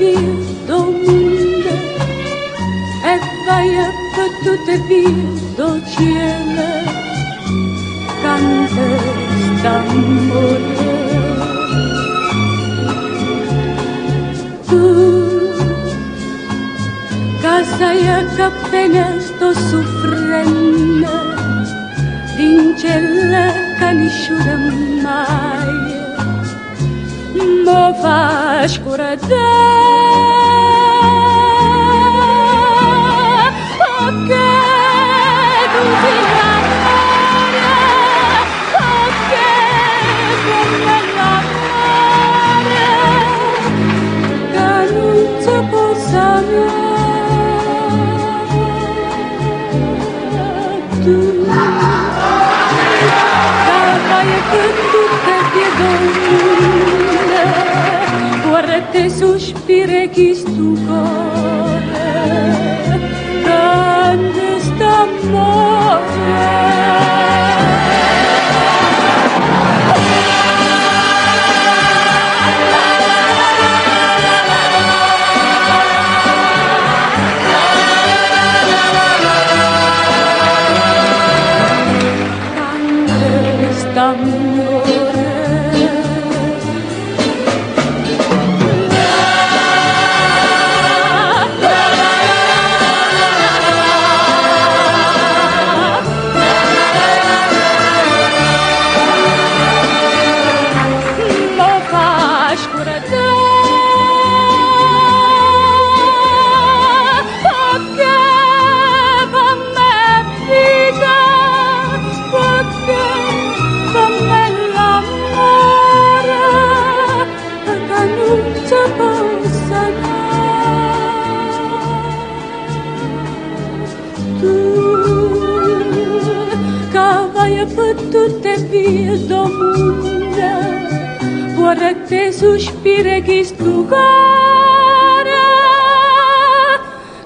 via do mondo e vai a battute via do cielo, canta st'amore. Tu, casa ya che appena sto soffrendo, vincella che nisciura mai, mo fa scuradare. Te sospire chi stu cuore grande st'amore. Grande st'amore. Tutte vie do mondo, vorrei te sospire chi stu cuore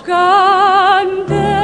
canta.